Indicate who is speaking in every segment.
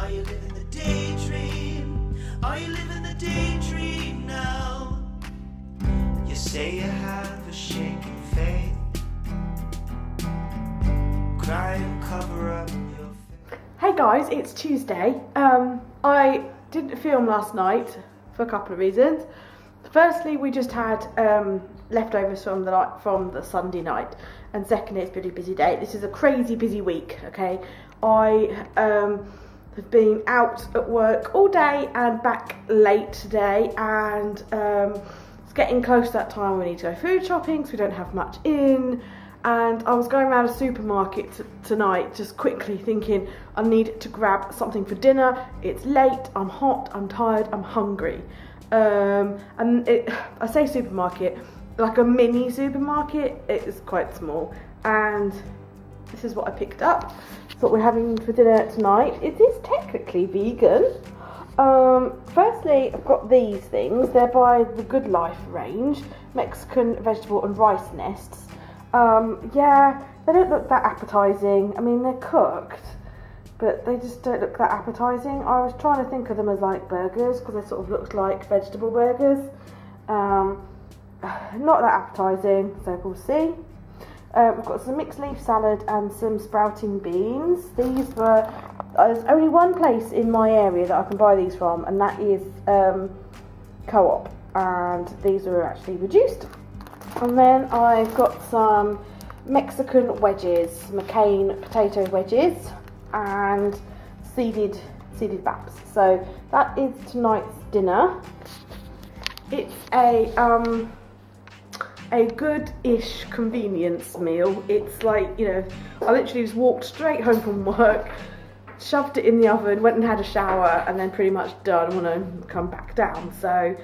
Speaker 1: Are you living the daydream? Are you living the daydream now? You say you have a shaking faith. Cry and cover up your face.
Speaker 2: Hey guys, it's Tuesday. I didn't film last night for a couple of reasons. Firstly, we just had leftovers from the Sunday night, and secondly, it's been a busy day. This is a crazy busy week. Okay, I have been out at work all day and back late today, and it's getting close to that time we need to go food shopping, so we don't have much in. And I was going around a supermarket tonight just quickly thinking I need to grab something for dinner. It's late, I'm hot, I'm tired, I'm hungry. I say supermarket, like a mini supermarket. It is quite small, and this is what I picked up. It's what we're having for dinner tonight. It is technically vegan. Firstly, I've got these things. They're by the Good Life range, Mexican vegetable and rice nests. Yeah, they don't look that appetizing. I mean, they're cooked, but they just don't look that appetizing. I was trying to think of them as like burgers because they sort of looked like vegetable burgers. Not that appetizing, so we'll see. We've got some mixed leaf salad and some sprouting beans. These were, there's only one place in my area that I can buy these from, and that is Co-op, and these are actually reduced. And then I've got some Mexican wedges, McCain potato wedges, and seeded baps. So that is tonight's dinner. It's a good-ish convenience meal. It's like, you know, I literally just walked straight home from work, shoved it in the oven, went and had a shower, and then pretty much done when I come back down. So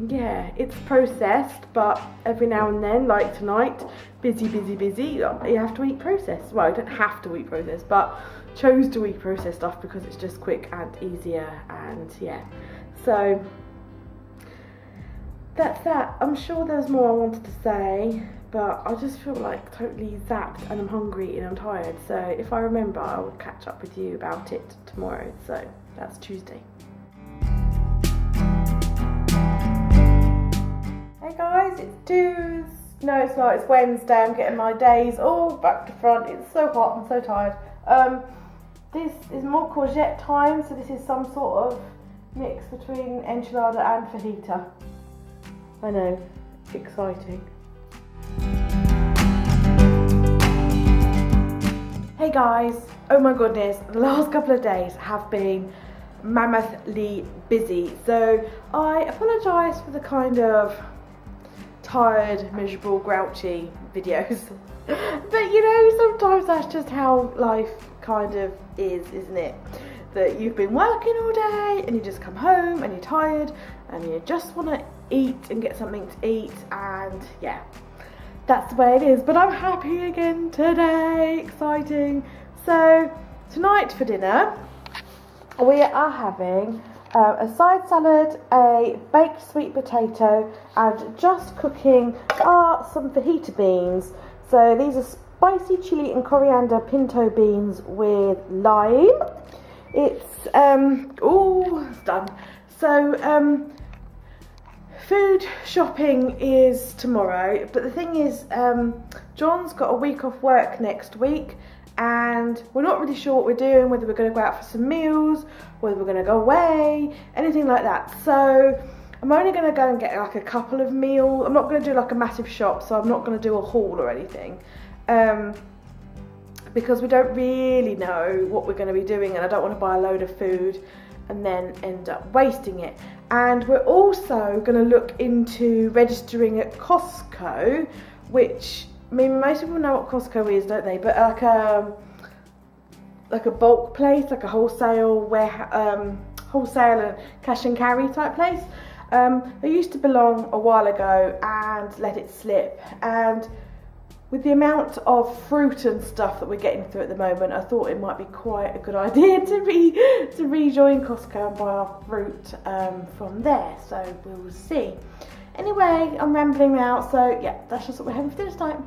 Speaker 2: yeah, it's processed, but every now and then, like tonight, busy, you have to eat processed. Well, you don't have to eat processed, but chose to eat processed stuff because it's just quick and easier, and yeah. So that's that. I'm sure there's more I wanted to say, but I just feel like totally zapped, and I'm hungry and I'm tired. So if I remember, I will catch up with you about it tomorrow. So that's Tuesday. Hey guys, it's Tuesday. No, it's not. It's Wednesday. I'm getting my days all back to front. It's so hot. I'm so tired. This is more courgette time, so this is some sort of mix between enchilada and fajita. I know, exciting. Hey guys, oh my goodness, the last couple of days have been mammothly busy, so I apologise for the kind of tired, miserable, grouchy videos. But you know, sometimes that's just how life kind of is, isn't it? That you've been working all day and you just come home and you're tired and you just want to eat and get something to eat, and yeah, that's the way it is. But I'm happy again today, exciting. So tonight for dinner we are having a side salad, a baked sweet potato, and just cooking are some fajita beans. So these are spicy chili and coriander pinto beans with lime. It's it's done. So food shopping is tomorrow, but the thing is, John's got a week off work next week, and we're not really sure what we're doing, whether we're going to go out for some meals, whether we're going to go away, anything like that. So I'm only going to go and get like a couple of meals. I'm not going to do like a massive shop, so I'm not going to do a haul or anything, because we don't really know what we're going to be doing, and I don't want to buy a load of food and then end up wasting it. And we're also going to look into registering at Costco, which, I mean, most people know what Costco is, don't they? But like a bulk place, like a wholesale and cash and carry type place. They used to belong a while ago and let it slip. And with the amount of fruit and stuff that we're getting through at the moment, I thought it might be quite a good idea to rejoin Costco and buy our fruit from there. So we'll see. Anyway, I'm rambling now, so yeah, that's just what we're having for dinner tonight.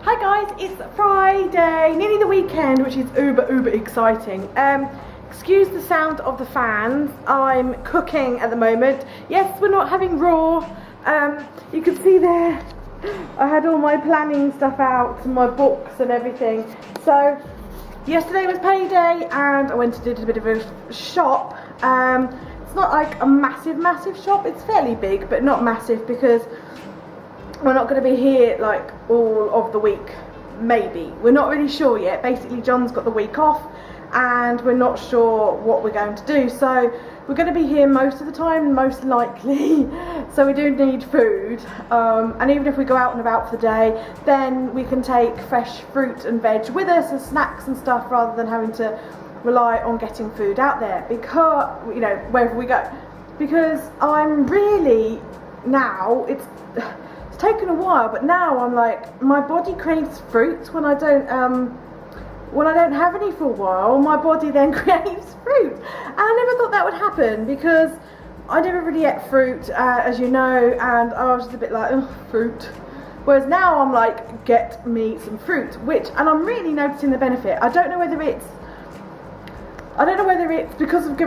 Speaker 2: Hi guys, it's Friday. payday, nearly the weekend, which is uber exciting. Excuse the sound of the fans. I'm cooking at the moment. Yes, we're not having raw. You can see there, I had all my planning stuff out and my books and everything. So yesterday was payday and I went and did a bit of a shop. It's not like a massive shop. It's fairly big, but not massive because we're not going to be here like all of the week. Maybe. We're not really sure yet. Basically, John's got the week off and we're not sure what we're going to do. So we're going to be here most of the time, most likely. So we do need food. And even if we go out and about for the day, then we can take fresh fruit and veg with us as snacks and stuff rather than having to rely on getting food out there, because, you know, wherever we go. Because I'm really now, it's taken a while, but now I'm like, my body craves fruit when I don't have any for a while. My body then craves fruit, and I never thought that would happen because I never really ate fruit, as you know, and I was just a bit like, oh, fruit. Whereas now I'm like, get me some fruit, and I'm really noticing the benefit. I don't know whether it's because I've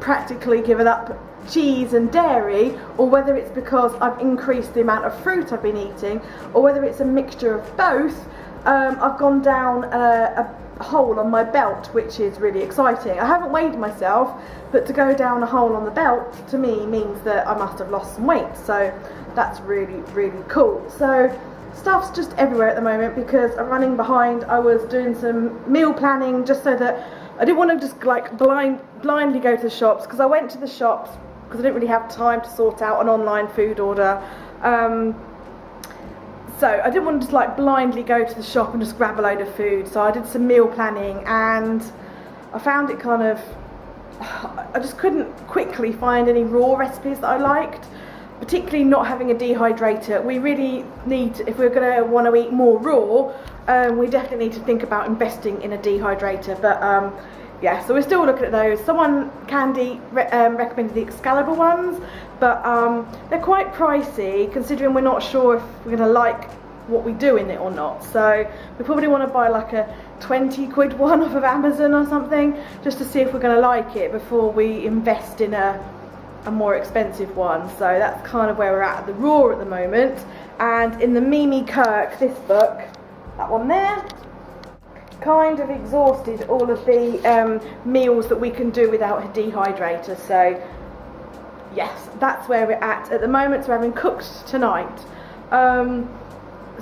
Speaker 2: practically given up cheese and dairy, or whether it's because I've increased the amount of fruit I've been eating, or whether it's a mixture of both. I've gone down a hole on my belt, which is really exciting. I haven't weighed myself, but to go down a hole on the belt to me means that I must have lost some weight, so that's really cool. So stuff's just everywhere at the moment because I'm running behind. I was doing some meal planning just so that I didn't want to just like blindly go to the shops, because I went to the shops because I didn't really have time to sort out an online food order. So I didn't want to just like blindly go to the shop and just grab a load of food. So I did some meal planning and I found it kind of, I just couldn't quickly find any raw recipes that I liked, particularly not having a dehydrator. We really need, if we're going to want to eat more raw, we definitely need to think about investing in a dehydrator. But yeah, so we're still looking at those. Someone, Candy, recommended the Excalibur ones, but they're quite pricey considering we're not sure if we're going to like what we do in it or not. So we probably want to buy like a 20 quid one off of Amazon or something, just to see if we're going to like it before we invest in a more expensive one. So that's kind of where we're at the raw at the moment. And in the Mimi Kirk, this book, that one there, kind of exhausted all of the meals that we can do without a dehydrator. So yes, that's where we're at the moment. So we're having cooked tonight.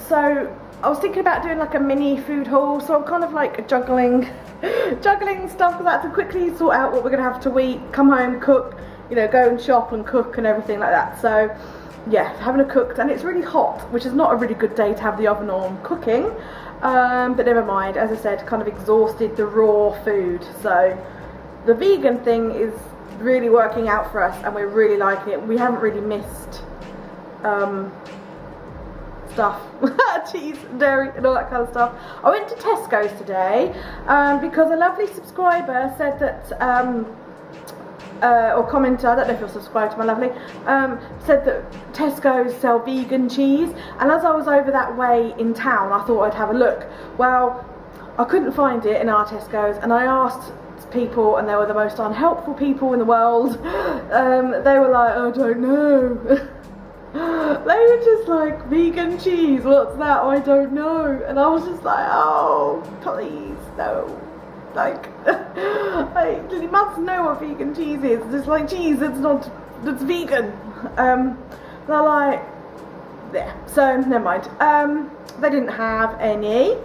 Speaker 2: So I was thinking about doing like a mini food haul, so I'm kind of like juggling stuff, because I have to quickly sort out what we're going to have to eat, come home, cook, you know, go and shop and cook and everything like that. So yeah, having a cooked, and it's really hot, which is not a really good day to have the oven on cooking, but never mind. As I said, kind of exhausted the raw food. So the vegan thing is really working out for us and we're really liking it. We haven't really missed stuff, cheese, dairy and all that kind of stuff. I went to Tesco's today because a lovely subscriber said that or commenter, I don't know if you're subscribed to my lovely, said that Tesco's sell vegan cheese, and as I was over that way in town I thought I'd have a look. Well, I couldn't find it in our Tesco's, and I asked people and they were the most unhelpful people in the world. They were like, I don't know. They were just like, vegan cheese, what's that? I don't know. And I was just like, oh, please, no. Like, you must know what vegan cheese is. It's just like cheese that's vegan. They're like, yeah, so never mind. They didn't have any.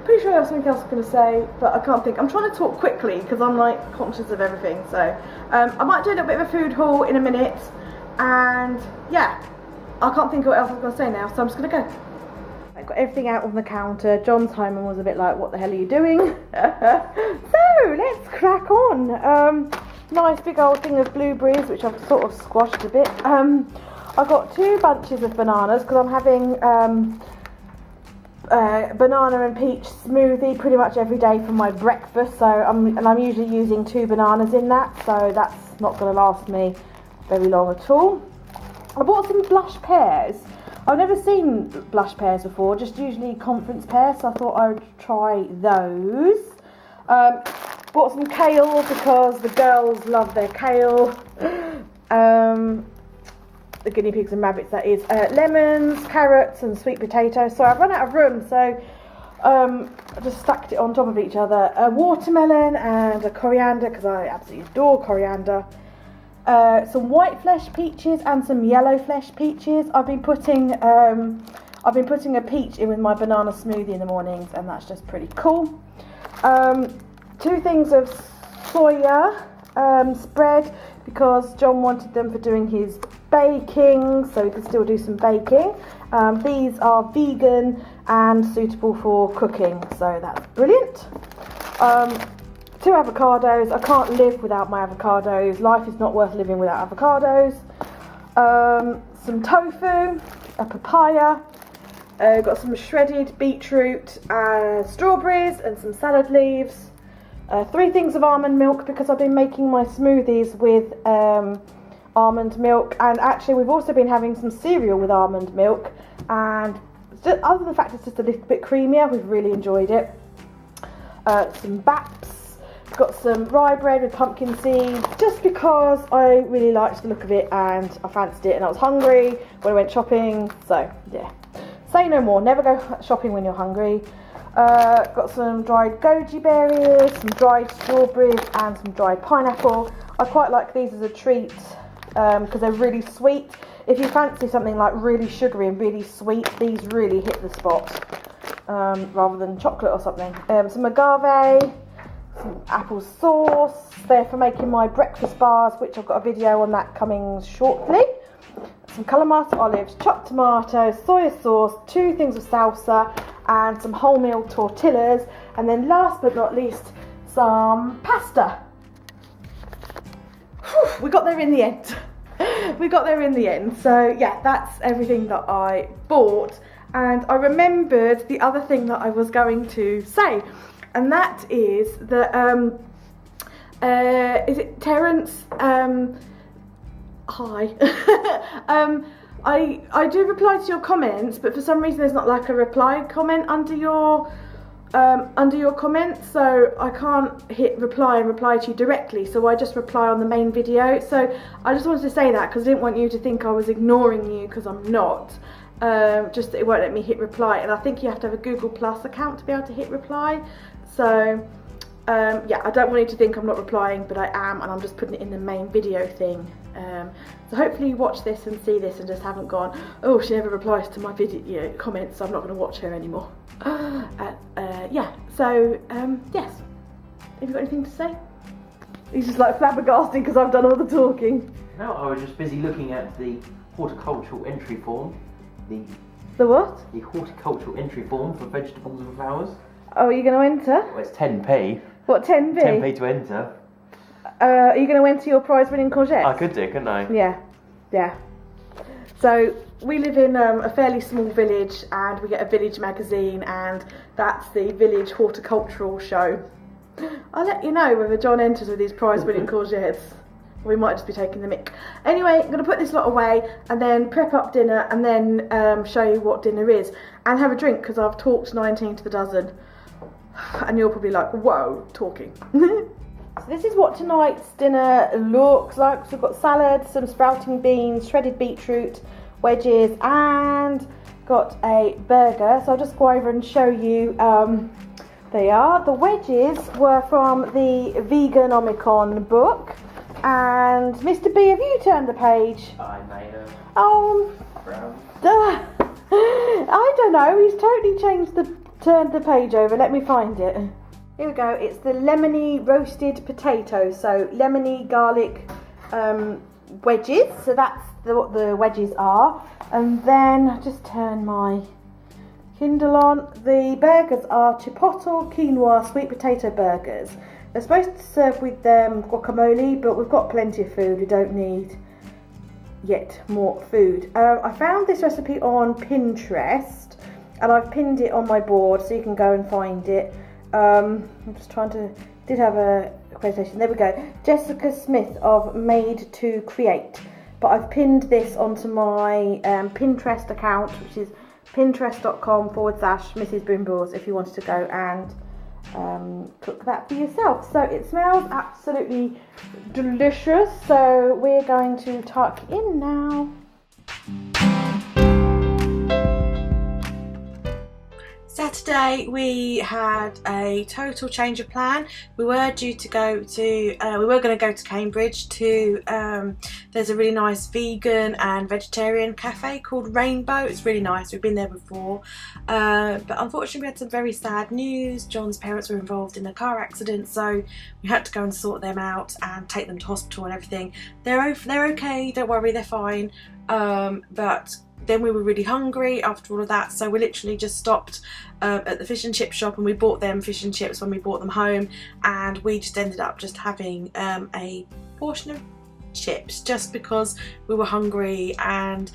Speaker 2: Pretty sure I have something else I'm going to say, but I can't think. I'm trying to talk quickly because I'm like conscious of everything. So I might do a little bit of a food haul in a minute, and yeah, I can't think of what else I was going to say now, so I'm just going to go. I got everything out on the counter. John's home and was a bit like, what the hell are you doing? So let's crack on. Nice big old thing of blueberries, which I've sort of squashed a bit. I got 2 bunches of bananas because I'm having banana and peach smoothie pretty much every day for my breakfast. So I'm usually using 2 bananas in that, so that's not going to last me very long at all. I bought some blush pears. I've never seen blush pears before, just usually conference pears, so I thought I would try those. Bought some kale because the girls love their kale. The guinea pigs and rabbits, that is. Lemons, carrots and sweet potatoes. So I've run out of room, so I just stacked it on top of each other. A watermelon and a coriander, because I absolutely adore coriander. Some white flesh peaches and some yellow flesh peaches. I've been putting a peach in with my banana smoothie in the mornings, and that's just pretty cool. 2 things of soya spread, because John wanted them for doing his baking, so we can still do some baking. These are vegan and suitable for cooking, so that's brilliant. 2 avocados. I can't live without my avocados. Life is not worth living without avocados. Some tofu, a papaya. Got some shredded beetroot, strawberries and some salad leaves. 3 things of almond milk, because I've been making my smoothies with almond milk, and actually we've also been having some cereal with almond milk, and just, other than the fact it's just a little bit creamier, we've really enjoyed it. Some baps. Got some rye bread with pumpkin seeds, just because I really liked the look of it and I fancied it, and I was hungry when I went shopping, so yeah. Say no more, never go shopping when you're hungry. Got some dried goji berries, some dried strawberries and some dried pineapple. I quite like these as a treat because they're really sweet. If you fancy something like really sugary and really sweet, these really hit the spot, rather than chocolate or something. Some agave, some apple sauce. They're for making my breakfast bars, which I've got a video on that coming shortly. Some calamata olives, chopped tomatoes, soy sauce, 2 things of salsa, and some wholemeal tortillas, and then last but not least, some pasta. Whew, we got there in the end. We got there in the end. So yeah, that's everything that I bought. And I remembered the other thing that I was going to say, and that is that is it Terence? Hi. I do reply to your comments, but for some reason there's not like a reply comment under your comment, so I can't hit reply and reply to you directly, so I just reply on the main video. So I just wanted to say that because I didn't want you to think I was ignoring you, because I'm not. Just that it won't let me hit reply, and I think you have to have a Google Plus account to be able to hit reply. So yeah, I don't want you to think I'm not replying, but I am, and I'm just putting it in the main video thing. So hopefully you watch this and see this and just haven't gone, oh, she never replies to my video comments, so I'm not going to watch her anymore. Yeah, so yes, have you got anything to say? He's just like flabbergasted because I've done all the talking.
Speaker 3: No, I was just busy looking at the horticultural entry form.
Speaker 2: The what?
Speaker 3: The horticultural entry form for vegetables and flowers.
Speaker 2: Oh, are you going to enter?
Speaker 3: Well, it's 10p.
Speaker 2: What, 10p?
Speaker 3: 10p to enter.
Speaker 2: Are you going to enter your prize-winning courgettes?
Speaker 3: I could do, couldn't I?
Speaker 2: Yeah, yeah. So we live in a fairly small village, and we get a village magazine, and that's the village horticultural show. I'll let you know whether John enters with these prize-winning courgettes. We might just be taking the mick. Anyway, I'm going to put this lot away and then prep up dinner, and then show you what dinner is, and have a drink, because I've talked 19 to the dozen, and you're probably like, whoa, talking. So this is what tonight's dinner looks like. So we've got salad, some sprouting beans, shredded beetroot, wedges, and got a burger. So I'll just go over and show you. They are. The wedges were from the Veganomicon book. And Mr. B, have you turned the page?
Speaker 3: I may have.
Speaker 2: Oh, I don't know. He's totally turned the page over. Let me find it. Here we go. It's the lemony roasted potato. So lemony garlic wedges. So that's what the wedges are. And then I just turn my Kindle on. The burgers are chipotle quinoa sweet potato burgers. They're supposed to serve with guacamole, but we've got plenty of food. We don't need yet more food. I found this recipe on Pinterest, and I've pinned it on my board so you can go and find it. I'm just trying to, did have a quotation, there we go. Jessica Smith of Made to Create. but I've pinned this onto my Pinterest account, which is pinterest.com/Mrs. Boomballs, if you wanted to go and cook that for yourself. So it smells absolutely delicious, so we're going to tuck in now. Saturday we had a total change of plan. We were due to go to, we were going to go to Cambridge to, there's a really nice vegan and vegetarian cafe called Rainbow. It's really nice, we've been there before, but unfortunately we had some very sad news. John's parents were involved in a car accident, so we had to go and sort them out and take them to hospital and everything. They're okay, don't worry, they're fine, but then we were really hungry after all of that, so we literally just stopped at the fish and chip shop and we bought them fish and chips when we brought them home, and we just ended up just having a portion of chips just because we were hungry and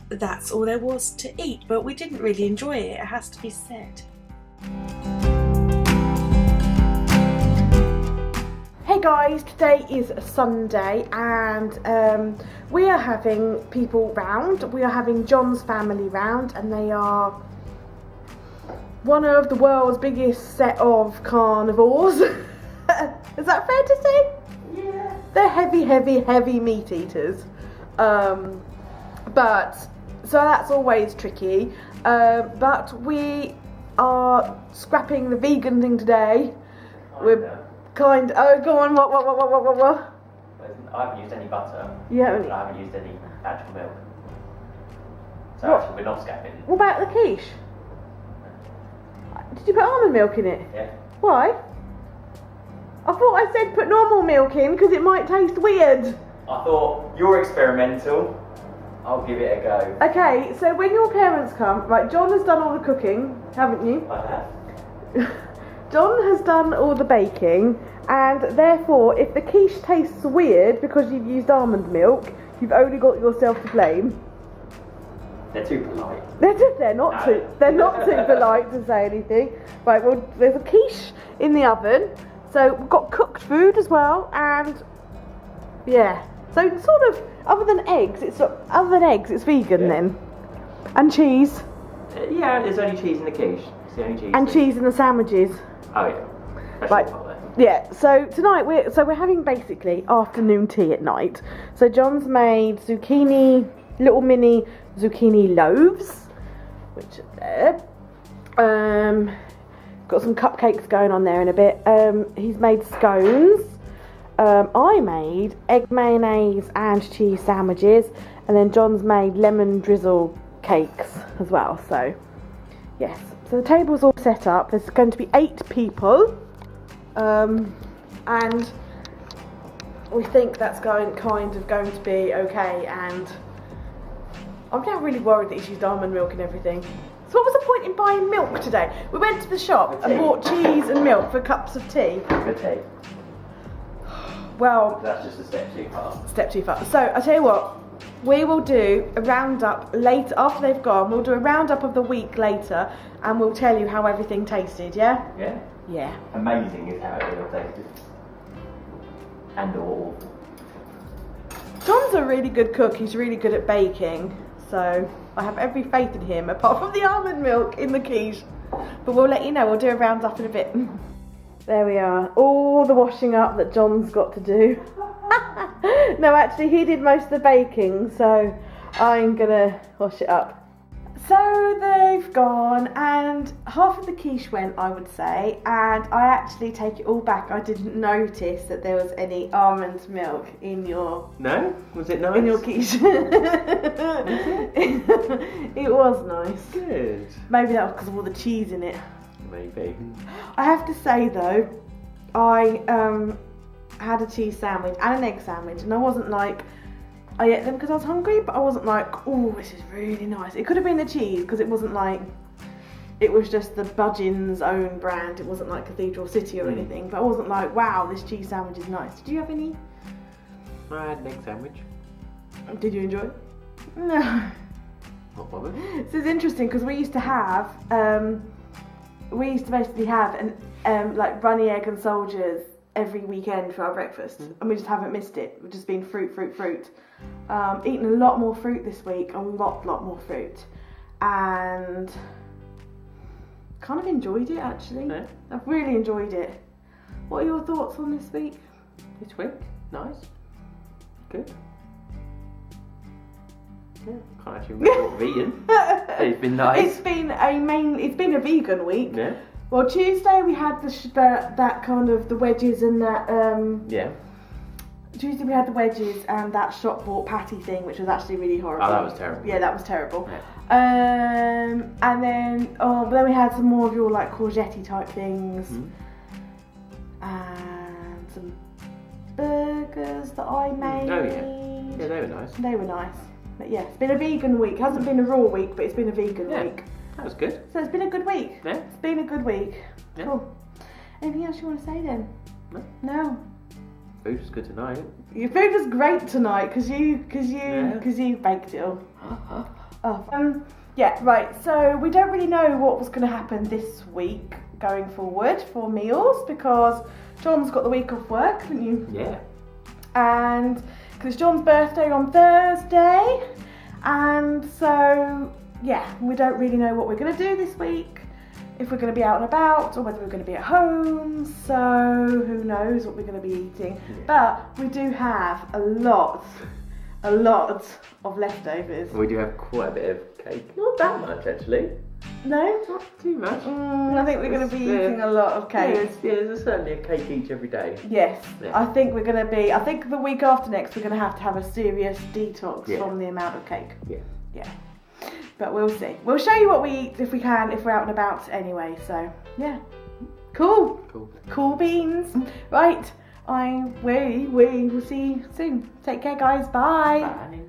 Speaker 2: that's all there was to eat, but we didn't really enjoy it, it has to be said. Hey guys, today is Sunday and we are having people round. We are having John's family round, and they are one of the world's biggest set of carnivores. Is that fair to say? Yeah. They're heavy meat eaters. But so that's always tricky. But we are scrapping the vegan thing today. We're oh, go on, what?
Speaker 3: I haven't used any butter.
Speaker 2: Yeah.
Speaker 3: And I haven't used any actual milk. So
Speaker 2: What?
Speaker 3: actually we're not scrapping.
Speaker 2: What about the quiche? Did you put almond milk in it?
Speaker 3: Yeah.
Speaker 2: Why? I thought I said put normal milk in because it might taste weird.
Speaker 3: I thought, you're experimental, I'll give it a go.
Speaker 2: Okay, so when your parents come, right, John has done all the cooking, haven't you?
Speaker 3: I have.
Speaker 2: John has done all the baking, and therefore if the quiche tastes weird because you've used almond milk, you've only got yourself to blame.
Speaker 3: They're too polite.
Speaker 2: They're not too polite to say anything. Right, well, there's a quiche in the oven, so we've got cooked food as well, and yeah, so sort of other than eggs, it's vegan then, and cheese.
Speaker 3: Yeah, there's only cheese in the quiche. It's the only cheese.
Speaker 2: And cheese in the sandwiches.
Speaker 3: Oh yeah.
Speaker 2: Right. Yeah, so tonight we're having basically afternoon tea at night. So John's made little mini zucchini loaves, which are there. Got some cupcakes going on there in a bit. He's made scones. I made egg mayonnaise and cheese sandwiches, and then John's made lemon drizzle cakes as well. So yes, so the table's all set up. There's going to be 8 people. And we think that's going to be okay, and I'm now really worried that he's used almond milk and everything. So what was the point in buying milk today? We went to the shop and bought cheese and milk for cups of tea.
Speaker 3: For tea.
Speaker 2: Well,
Speaker 3: that's just a step too far.
Speaker 2: Step too far. So I tell you what, we will do a roundup later after they've gone. We'll do a roundup of the week later, and we'll tell you how everything tasted. Yeah.
Speaker 3: Yeah.
Speaker 2: Yeah.
Speaker 3: Amazing is how it all tasted. And all.
Speaker 2: John's a really good cook. He's really good at baking. So I have every faith in him, apart from the almond milk in the quiche. But we'll let you know. We'll do a roundup in a bit. There we are. All the washing up that John's got to do. No, actually, he did most of the baking, so I'm gonna wash it up. So they've gone, and half of the quiche went, I would say, and I actually take it all back. I didn't notice that there was any almond milk in your...
Speaker 3: No? Was it nice?
Speaker 2: In your quiche. It was nice.
Speaker 3: Good.
Speaker 2: Maybe that was because of all the cheese in it.
Speaker 3: Maybe.
Speaker 2: I have to say though, I had a cheese sandwich and an egg sandwich, and I wasn't like, I ate them because I was hungry, but I wasn't like, oh, this is really nice. It could have been the cheese, because it wasn't like, it was just the Budgeon's own brand. It wasn't like Cathedral City or anything, but I wasn't like, wow, this cheese sandwich is nice. Did you have any?
Speaker 3: I had an egg sandwich.
Speaker 2: Did you enjoy it? No.
Speaker 3: Not bothered.
Speaker 2: This is interesting, because we used to basically have an like runny egg and soldiers every weekend for our breakfast, and we just haven't missed it. We've just been fruit. Eaten a lot more fruit this week, a lot more fruit, and kind of enjoyed it actually.
Speaker 3: Yeah.
Speaker 2: I've really enjoyed it. What are your thoughts on this week?
Speaker 3: This week, nice, good. Yeah, can't actually remember what we've eaten. It's been nice.
Speaker 2: It's been a vegan week.
Speaker 3: Yeah.
Speaker 2: Well, Tuesday we had that kind of the wedges and that.
Speaker 3: Yeah.
Speaker 2: Tuesday we had the wedges and that shop bought patty thing, which was actually really horrible.
Speaker 3: Oh, that was terrible.
Speaker 2: Yeah, that was terrible.
Speaker 3: Yeah.
Speaker 2: And then we had some more of your like courgette type things, and some burgers that I made.
Speaker 3: Oh yeah. Yeah, they were nice.
Speaker 2: They were nice. But yeah, it's been a vegan week. It hasn't been a raw week, but it's been a vegan week.
Speaker 3: That was good.
Speaker 2: So it's been a good week.
Speaker 3: Yeah.
Speaker 2: It's been a good week.
Speaker 3: Yeah.
Speaker 2: Cool. Anything else you want to say then? No.
Speaker 3: Food was good tonight.
Speaker 2: Your food was great tonight because you baked it all. Yeah, right. So we don't really know what was going to happen this week going forward for meals because John's got the week off work, haven't you?
Speaker 3: Yeah.
Speaker 2: And because it's John's birthday on Thursday, and so yeah, we don't really know what we're going to do this week. If we're going to be out and about or whether we're going to be at home, so who knows what we're going to be eating.
Speaker 3: Yeah.
Speaker 2: But we do have a lot of leftovers.
Speaker 3: We do have quite a bit of cake. Not that much actually.
Speaker 2: No?
Speaker 3: Not too much.
Speaker 2: I think we're going to be eating a lot of cake.
Speaker 3: Yeah, there's certainly a cake each every day.
Speaker 2: Yes,
Speaker 3: Yeah.
Speaker 2: I think the week after next we're going to have a serious detox from the amount of cake.
Speaker 3: Yeah.
Speaker 2: Yeah. But we'll see. We'll show you what we eat if we can, if we're out and about anyway. So, yeah. Cool. Cool beans. Right. We will see you soon. Take care, guys. Bye.
Speaker 3: Bye.